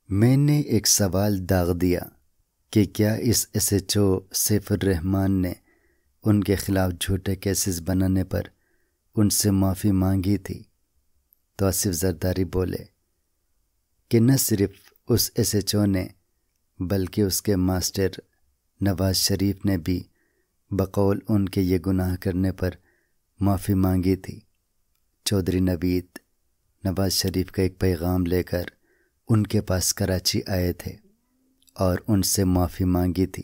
میں نے ایک سوال داغ دیا کہ کیا اس ایس ایچ او سیف الرحمان نے ان کے خلاف جھوٹے کیسز بنانے پر ان سے معافی مانگی تھی، تو آصف زرداری بولے کہ نہ صرف اس ایس ایچ او نے بلکہ اس کے ماسٹر نواز شریف نے بھی بقول ان کے یہ گناہ کرنے پر معافی مانگی تھی۔ چودھری نوید نواز شریف کا ایک پیغام لے کر ان کے پاس کراچی آئے تھے اور ان سے معافی مانگی تھی۔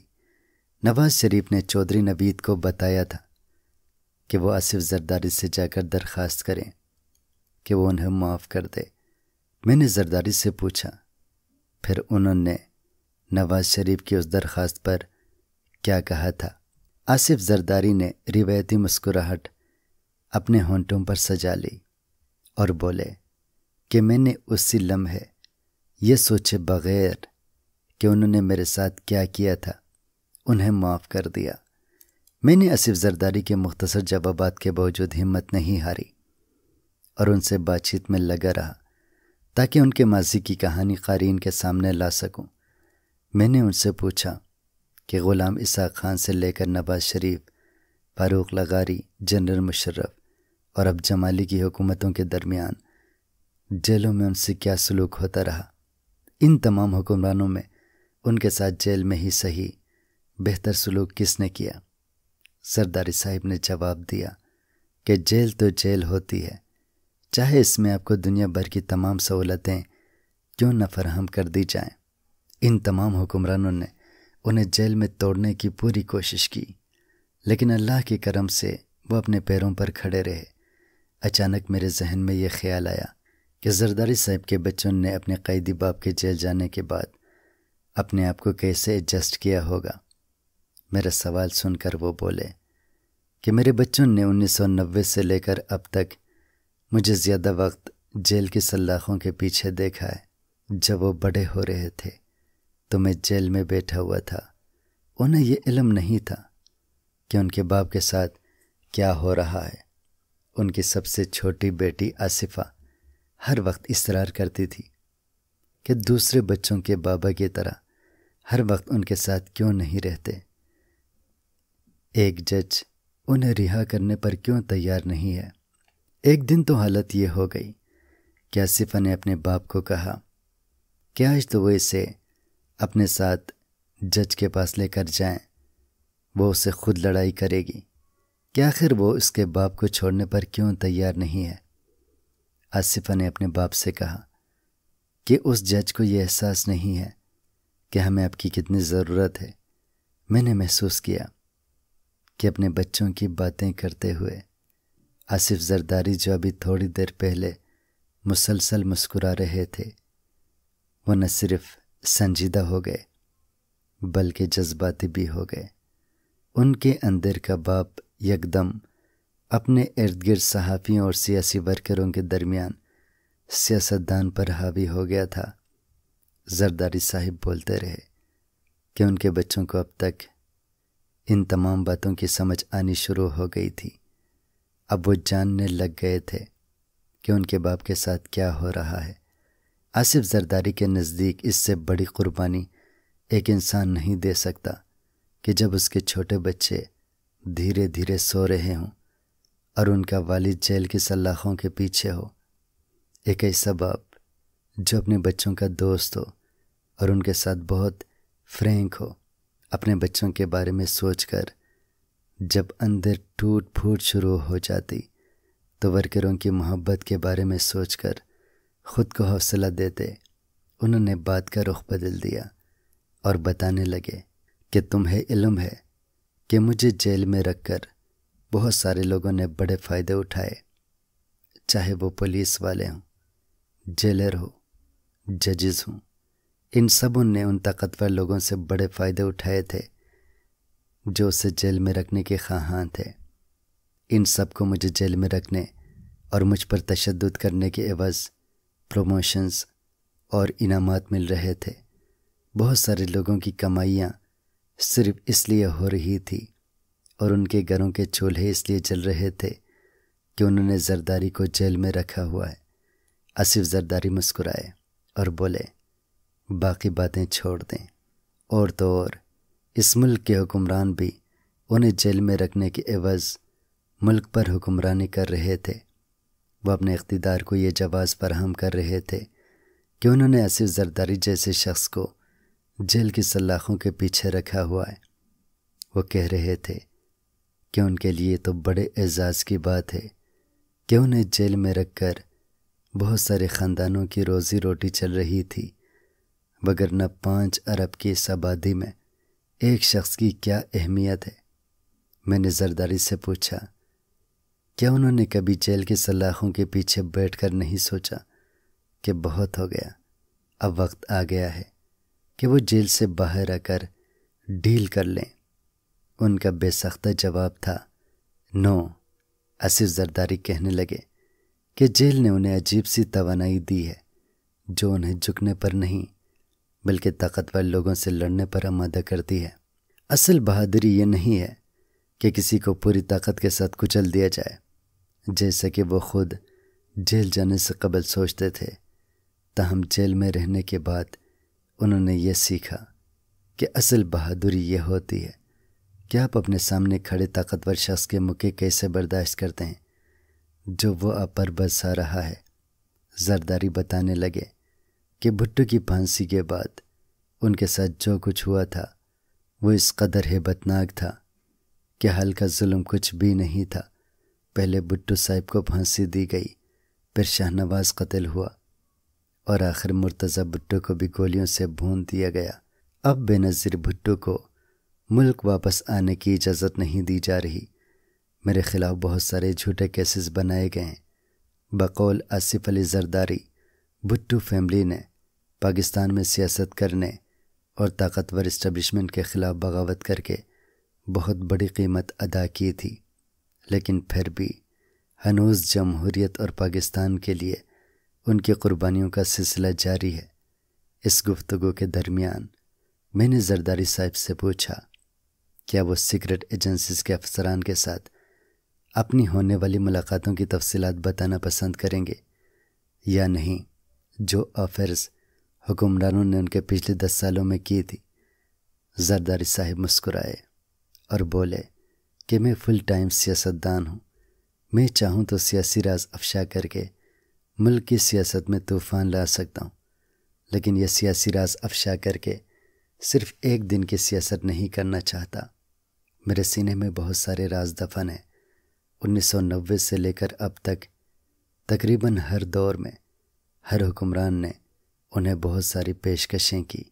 نواز شریف نے چودھری نوید کو بتایا تھا کہ وہ آصف زرداری سے جا کر درخواست کریں کہ وہ انہیں معاف کر دے۔ میں نے زرداری سے پوچھا، پھر انہوں نے نواز شریف کی اس درخواست پر کیا کہا تھا؟ آصف زرداری نے روایتی مسکراہٹ اپنے ہونٹوں پر سجا لی اور بولے کہ میں نے اسی لمحے یہ سوچے بغیر کہ انہوں نے میرے ساتھ کیا کیا تھا انہیں معاف کر دیا۔ میں نے آصف زرداری کے مختصر جوابات کے باوجود ہمت نہیں ہاری اور ان سے بات چیت میں لگا رہا تاکہ ان کے ماضی کی کہانی قارئین کے سامنے لا سکوں۔ میں نے ان سے پوچھا کہ غلام اسحاق خان سے لے کر نواز شریف، فاروق لغاری، جنرل مشرف اور اب جمالی کی حکومتوں کے درمیان جیلوں میں ان سے کیا سلوک ہوتا رہا؟ ان تمام حکمرانوں میں ان کے ساتھ جیل میں ہی صحیح بہتر سلوک کس نے کیا؟ زرداری صاحب نے جواب دیا کہ جیل تو جیل ہوتی ہے، چاہے اس میں آپ کو دنیا بھر کی تمام سہولتیں کیوں نہ فراہم کر دی جائیں۔ ان تمام حکمرانوں نے انہیں جیل میں توڑنے کی پوری کوشش کی، لیکن اللہ کے کرم سے وہ اپنے پیروں پر کھڑے رہے۔ اچانک میرے ذہن میں یہ خیال آیا کہ زرداری صاحب کے بچوں نے اپنے قیدی باپ کے جیل جانے کے بعد اپنے آپ کو کیسے ایڈجسٹ کیا ہوگا۔ میرا سوال سن کر وہ بولے کہ میرے بچوں نے 1990 سے لے کر اب تک مجھے زیادہ وقت جیل کی سلاخوں کے پیچھے دیکھا ہے۔ جب وہ بڑے ہو رہے تھے تو میں جیل میں بیٹھا ہوا تھا، انہیں یہ علم نہیں تھا کہ ان کے باپ کے ساتھ کیا ہو رہا ہے۔ ان کی سب سے چھوٹی بیٹی آصفہ ہر وقت اصرار کرتی تھی کہ دوسرے بچوں کے بابا کی طرح ہر وقت ان کے ساتھ کیوں نہیں رہتے، ایک جج انہیں رہا کرنے پر کیوں تیار نہیں ہے۔ ایک دن تو حالت یہ ہو گئی کہ آصفہ نے اپنے باپ کو کہا کہ آج تو وہ اسے اپنے ساتھ جج کے پاس لے کر جائیں، وہ اسے خود لڑائی کرے گی کہ آخر وہ اس کے باپ کو چھوڑنے پر کیوں تیار نہیں ہے۔ آصفہ نے اپنے باپ سے کہا کہ اس جج کو یہ احساس نہیں ہے کہ ہمیں آپ کی کتنی ضرورت ہے۔ میں نے محسوس کیا کہ اپنے بچوں کی باتیں کرتے ہوئے آصف زرداری جو ابھی تھوڑی دیر پہلے مسلسل مسکرا رہے تھے، وہ نہ صرف سنجیدہ ہو گئے بلکہ جذباتی بھی ہو گئے۔ ان کے اندر کا باپ یکدم اپنے ارد گرد صحافیوں اور سیاسی ورکروں کے درمیان سیاستدان پر حاوی ہو گیا تھا۔ زرداری صاحب بولتے رہے کہ ان کے بچوں کو اب تک ان تمام باتوں کی سمجھ آنی شروع ہو گئی تھی۔ اب وہ جاننے لگ گئے تھے کہ ان کے باپ کے ساتھ کیا ہو رہا ہے۔ آصف زرداری کے نزدیک اس سے بڑی قربانی ایک انسان نہیں دے سکتا کہ جب اس کے چھوٹے بچے دھیرے دھیرے سو رہے ہوں اور ان کا والد جیل کی سلاخوں کے پیچھے ہو۔ ایک ایسا باپ جو اپنے بچوں کا دوست ہو اور ان کے ساتھ بہت فرینک ہو، اپنے بچوں کے بارے میں سوچ کر جب اندر ٹوٹ پھوٹ شروع ہو جاتی تو ورکروں کی محبت کے بارے میں سوچ کر خود کو حوصلہ دیتے انہوں نے بات کا رخ بدل دیا اور بتانے لگے کہ تمہیں علم ہے کہ مجھے جیل میں رکھ کر بہت سارے لوگوں نے بڑے فائدے اٹھائے، چاہے وہ پولیس والے ہوں، جیلر ہو، ججز ہوں۔ ان سبوں نے ان طاقتور لوگوں سے بڑے فائدے اٹھائے تھے جو اسے جیل میں رکھنے کے خواہاں تھے۔ ان سب کو مجھے جیل میں رکھنے اور مجھ پر تشدد کرنے کے عوض پروموشنز اور انعامات مل رہے تھے۔ بہت سارے لوگوں کی کمائیاں صرف اس لیے ہو رہی تھی اور ان کے گھروں کے چولہے اس لیے جل رہے تھے کہ انہوں نے زرداری کو جیل میں رکھا ہوا ہے۔ آصف زرداری مسکرائے اور بولے باقی باتیں چھوڑ دیں، اور تو اور اس ملک کے حکمران بھی انہیں جیل میں رکھنے کے عوض ملک پر حکمرانی کر رہے تھے۔ وہ اپنے اقتدار کو یہ جواز فراہم کر رہے تھے کہ انہوں نے آصف زرداری جیسے شخص کو جیل کی سلاخوں کے پیچھے رکھا ہوا ہے۔ وہ کہہ رہے تھے کہ ان کے لیے تو بڑے اعزاز کی بات ہے کہ انہیں جیل میں رکھ کر بہت سارے خاندانوں کی روزی روٹی چل رہی تھی، وگرنہ 5 ارب کی اس آبادی میں ایک شخص کی کیا اہمیت ہے۔ میں نے زرداری سے پوچھا، کیا انہوں نے کبھی جیل کی سلاخوں کے پیچھے بیٹھ کر نہیں سوچا کہ بہت ہو گیا، اب وقت آ گیا ہے کہ وہ جیل سے باہر آ کر ڈیل کر لیں؟ ان کا بے سختہ جواب تھا، نو۔ آصف زرداری کہنے لگے کہ جیل نے انہیں عجیب سی توانائی دی ہے جو انہیں جھکنے پر نہیں بلکہ طاقتور لوگوں سے لڑنے پر آمادہ کرتی ہے۔ اصل بہادری یہ نہیں ہے کہ کسی کو پوری طاقت کے ساتھ کچل دیا جائے، جیسا کہ وہ خود جیل جانے سے قبل سوچتے تھے۔ تاہم جیل میں رہنے کے بعد انہوں نے یہ سیکھا کہ اصل بہادری یہ ہوتی ہے کہ آپ اپنے سامنے کھڑے طاقتور شخص کے مکے کیسے برداشت کرتے ہیں جو وہ آپ پر برسا رہا ہے۔ زرداری بتانے لگے کہ بھٹو کی پھانسی کے بعد ان کے ساتھ جو کچھ ہوا تھا وہ اس قدر ہیبت ناک تھا کہ حل کا ظلم کچھ بھی نہیں تھا۔ پہلے بھٹو صاحب کو پھانسی دی گئی، پھر شاہ نواز قتل ہوا، اور آخر مرتضی بھٹو کو بھی گولیوں سے بھون دیا گیا۔ اب بے نظیر بھٹو کو ملک واپس آنے کی اجازت نہیں دی جا رہی۔ میرے خلاف بہت سارے جھوٹے کیسز بنائے گئے ہیں۔ بقول آصف علی زرداری، بھٹو فیملی نے پاکستان میں سیاست کرنے اور طاقتور اسٹیبلشمنٹ کے خلاف بغاوت کر کے بہت بڑی قیمت ادا کی تھی، لیکن پھر بھی ہنوز جمہوریت اور پاکستان کے لیے ان کی قربانیوں کا سلسلہ جاری ہے۔ اس گفتگو کے درمیان میں نے زرداری صاحب سے پوچھا، کیا وہ سیکرٹ ایجنسیز کے افسران کے ساتھ اپنی ہونے والی ملاقاتوں کی تفصیلات بتانا پسند کریں گے یا نہیں، جو آفرز حکمرانوں نے ان کے پچھلے 10 سالوں میں کی تھی؟ زرداری صاحب مسکرائے اور بولے کہ میں فل ٹائم سیاستدان ہوں، میں چاہوں تو سیاسی راز افشا کر کے ملک کی سیاست میں طوفان لا سکتا ہوں، لیکن یہ سیاسی راز افشا کر کے صرف ایک دن کی سیاست نہیں کرنا چاہتا۔ میرے سینے میں بہت سارے راز دفن ہیں۔ 1990 سے لے کر اب تک تقریباً ہر دور میں ہر حکمران نے انہیں بہت ساری پیشکشیں کی،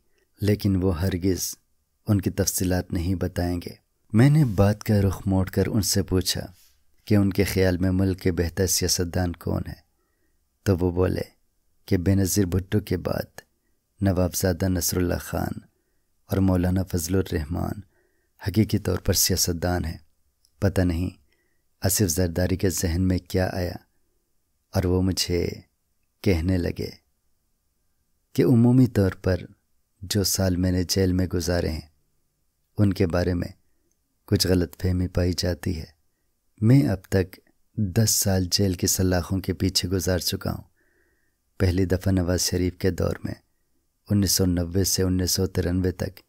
لیکن وہ ہرگز ان کی تفصیلات نہیں بتائیں گے۔ میں نے بات کا رخ موڑ کر ان سے پوچھا کہ ان کے خیال میں ملک کے بہتر سیاستدان کون ہے، تو وہ بولے کہ بے نظیر بھٹو کے بعد نوابزادہ نصر اللہ خان اور مولانا فضل الرحمان حقیقی طور پر سیاستدان ہیں۔ پتہ نہیں آصف زرداری کے ذہن میں کیا آیا، اور وہ مجھے کہنے لگے کہ عمومی طور پر جو سال میں نے جیل میں گزارے ہیں ان کے بارے میں کچھ غلط فہمی پائی جاتی ہے۔ میں اب تک 10 سال جیل کی سلاخوں کے پیچھے گزار چکا ہوں۔ پہلی دفعہ نواز شریف کے دور میں 1990 سے 1993 تک،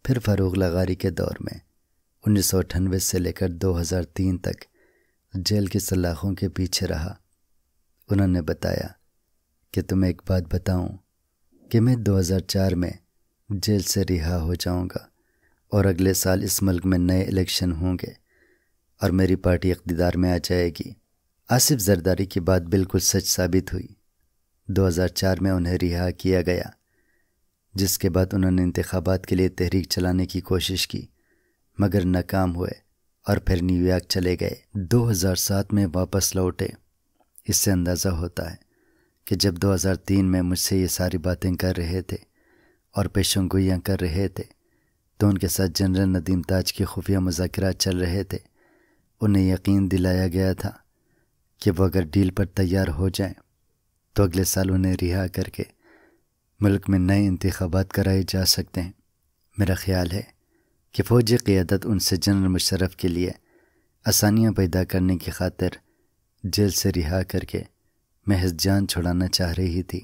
پھر فاروق لغاری کے دور میں 1998 سے لے کر 2003 تک جیل کی سلاخوں کے پیچھے رہا۔ انہوں نے بتایا کہ تمہیں ایک بات بتاؤں کہ میں 2004 میں جیل سے رہا ہو جاؤں گا، اور اگلے سال اس ملک میں نئے الیکشن ہوں گے اور میری پارٹی اقتدار میں آ جائے گی۔ آصف زرداری کی بات بالکل سچ ثابت ہوئی۔ 2004 میں انہیں رہا کیا گیا، جس کے بعد انہوں نے انتخابات کے لیے تحریک چلانے کی کوشش کی، مگر ناکام ہوئے اور پھر نیو یارک چلے گئے۔ 2007 میں واپس لوٹے۔ اس سے اندازہ ہوتا ہے کہ جب 2003 میں مجھ سے یہ ساری باتیں کر رہے تھے اور پیشن گوئیاں کر رہے تھے تو ان کے ساتھ جنرل ندیم تاج کے خفیہ مذاکرات چل رہے تھے۔ انہیں یقین دلایا گیا تھا کہ وہ اگر ڈیل پر تیار ہو جائیں تو اگلے سال انہیں رہا کر کے ملک میں نئے انتخابات کرائے جا سکتے ہیں۔ میرا خیال ہے کہ فوجی قیادت ان سے جنرل مشرف کے لیے آسانیاں پیدا کرنے کی خاطر جیل سے رہا کر کے محض جان چھڑانا چاہ رہی تھی،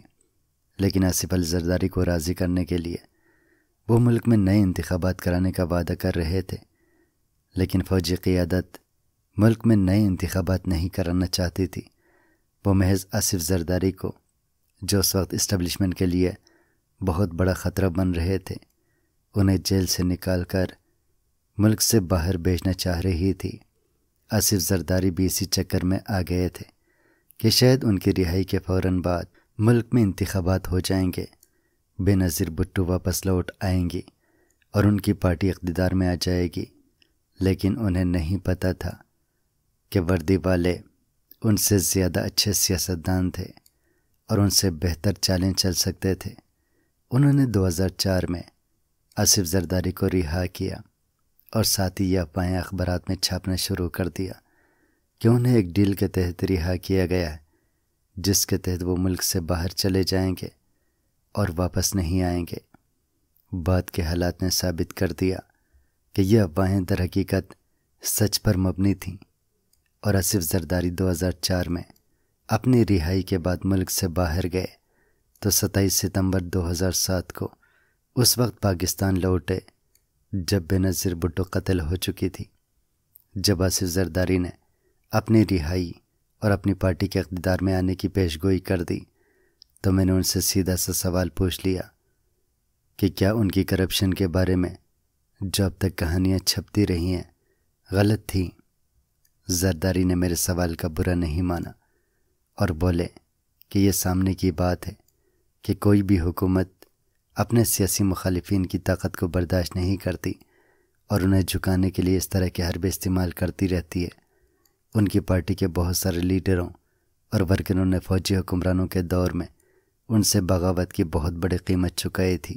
لیکن آصف علی زرداری کو راضی کرنے کے لیے وہ ملک میں نئے انتخابات کرانے کا وعدہ کر رہے تھے، لیکن فوجی قیادت ملک میں نئے انتخابات نہیں کرانا چاہتی تھی۔ وہ محض آصف زرداری کو، جو اس وقت اسٹیبلشمنٹ کے لیے بہت بڑا خطرہ بن رہے تھے، انہیں جیل سے نکال کر ملک سے باہر بھیجنا چاہ رہی تھی۔ آصف زرداری بھی اسی چکر میں آ گئے تھے کہ شاید ان کی رہائی کے فوراً بعد ملک میں انتخابات ہو جائیں گے، بے نظیر بھٹو واپس لوٹ آئیں گی اور ان کی پارٹی اقتدار میں آ جائے گی۔ لیکن انہیں نہیں پتہ تھا کہ وردی والے ان سے زیادہ اچھے سیاستدان تھے اور ان سے بہتر چالیں چل سکتے تھے۔ انہوں نے 2004 میں آصف زرداری کو رہا کیا اور ساتھ ہی یہ افواہیں اخبارات میں چھاپنا شروع کر دیا کہ انہیں ایک ڈیل کے تحت رہا کیا گیا ہے، جس کے تحت وہ ملک سے باہر چلے جائیں گے اور واپس نہیں آئیں گے۔ بعد کے حالات نے ثابت کر دیا کہ یہ افواہیں در حقیقت سچ پر مبنی تھیں، اور آصف زرداری 2004 میں اپنی رہائی کے بعد ملک سے باہر گئے تو 27 ستمبر 2007 کو اس وقت پاکستان لوٹے جب بے نظیر بھٹو قتل ہو چکی تھی۔ جب آصف زرداری نے اپنی رہائی اور اپنی پارٹی کے اقتدار میں آنے کی پیشگوئی کر دی تو میں نے ان سے سیدھا سا سوال پوچھ لیا کہ کیا ان کی کرپشن کے بارے میں جو اب تک کہانیاں چھپتی رہی ہیں غلط تھیں؟ زرداری نے میرے سوال کا برا نہیں مانا اور بولے کہ یہ سامنے کی بات ہے کہ کوئی بھی حکومت اپنے سیاسی مخالفین کی طاقت کو برداشت نہیں کرتی اور انہیں جھکانے کے لیے اس طرح کے حربے استعمال کرتی رہتی ہے۔ ان کی پارٹی کے بہت سارے لیڈروں اور ورکروں نے فوجی حکمرانوں کے دور میں ان سے بغاوت کی بہت بڑی قیمت چکائی تھی۔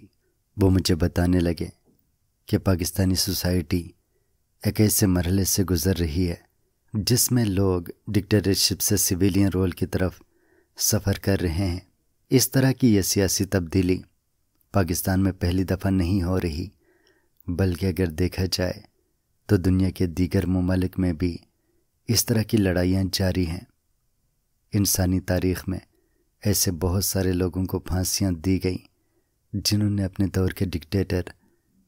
وہ مجھے بتانے لگے کہ پاکستانی سوسائٹی ایک ایسے مرحلے سے گزر رہی ہے جس میں لوگ ڈکٹیٹرشپ سے سویلین رول کی طرف سفر کر رہے ہیں۔ اس طرح کی یہ سیاسی تبدیلی پاکستان میں پہلی دفعہ نہیں ہو رہی، بلکہ اگر دیکھا جائے تو دنیا کے دیگر ممالک میں بھی اس طرح کی لڑائیاں جاری ہیں۔ انسانی تاریخ میں ایسے بہت سارے لوگوں کو پھانسیاں دی گئیں جنہوں نے اپنے دور کے ڈکٹیٹر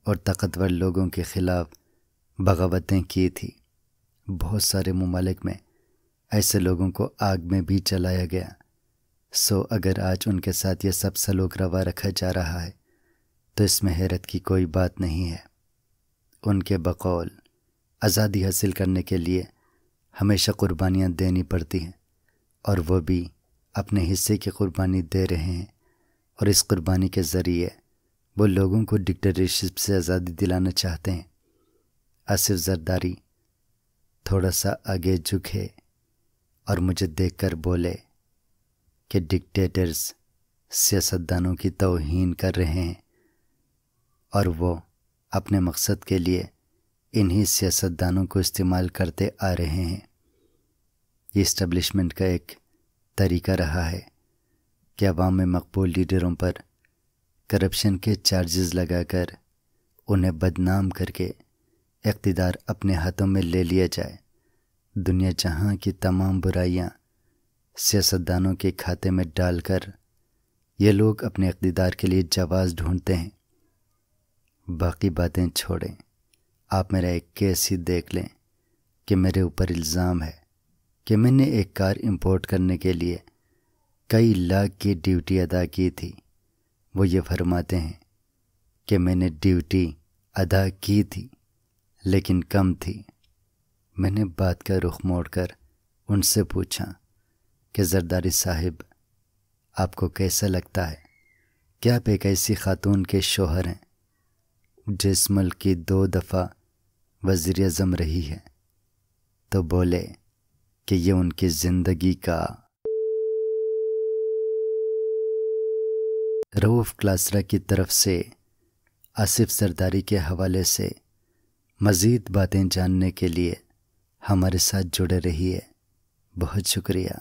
اور طاقتور لوگوں کے خلاف بغاوتیں کی تھی۔ بہت سارے ممالک میں ایسے لوگوں کو آگ میں بھی جلایا گیا۔ اگر آج ان کے ساتھ یہ سب سلوک روا رکھا جا رہا ہے تو اس میں حیرت کی کوئی بات نہیں ہے۔ ان کے بقول آزادی حاصل کرنے کے لیے ہمیشہ قربانیاں دینی پڑتی ہیں، اور وہ بھی اپنے حصے کی قربانی دے رہے ہیں، اور اس قربانی کے ذریعے وہ لوگوں کو ڈکٹیٹرشپ سے آزادی دلانا چاہتے ہیں۔ آصف زرداری تھوڑا سا آگے جھکے اور مجھے دیکھ کر بولے کہ ڈکٹیٹرز سیاستدانوں کی توہین کر رہے ہیں اور وہ اپنے مقصد کے لیے انہی سیاستدانوں کو استعمال کرتے آ رہے ہیں۔ یہ اسٹیبلشمنٹ کا ایک طریقہ رہا ہے کہ عوام میں مقبول لیڈروں پر کرپشن کے چارجز لگا کر انہیں بدنام کر کے اقتدار اپنے ہاتھوں میں لے لیا جائے۔ دنیا جہاں کی تمام برائیاں سیاستدانوں کے کھاتے میں ڈال کر یہ لوگ اپنے اقتدار کے لیے جواز ڈھونڈتے ہیں۔ باقی باتیں چھوڑیں، آپ میرا ایک کیس ہی دیکھ لیں کہ میرے اوپر الزام ہے کہ میں نے ایک کار امپورٹ کرنے کے لیے کئی لاکھ کی ڈیوٹی ادا کی تھی۔ وہ یہ فرماتے ہیں کہ میں نے ڈیوٹی ادا کی تھی لیکن کم تھی۔ میں نے بات کا رخ موڑ کر ان سے پوچھا کہ زرداری صاحب، آپ کو کیسا لگتا ہے کہ آپ ایک ایسی خاتون کے شوہر ہیں جس ملک کی 2 دفعہ وزیر اعظم رہی ہے؟ تو بولے کہ یہ ان کی زندگی کا۔ رؤوف کلاسرا کی طرف سے آصف زرداری کے حوالے سے مزید باتیں جاننے کے لیے ہمارے ساتھ جڑے رہیے۔ بہت شکریہ۔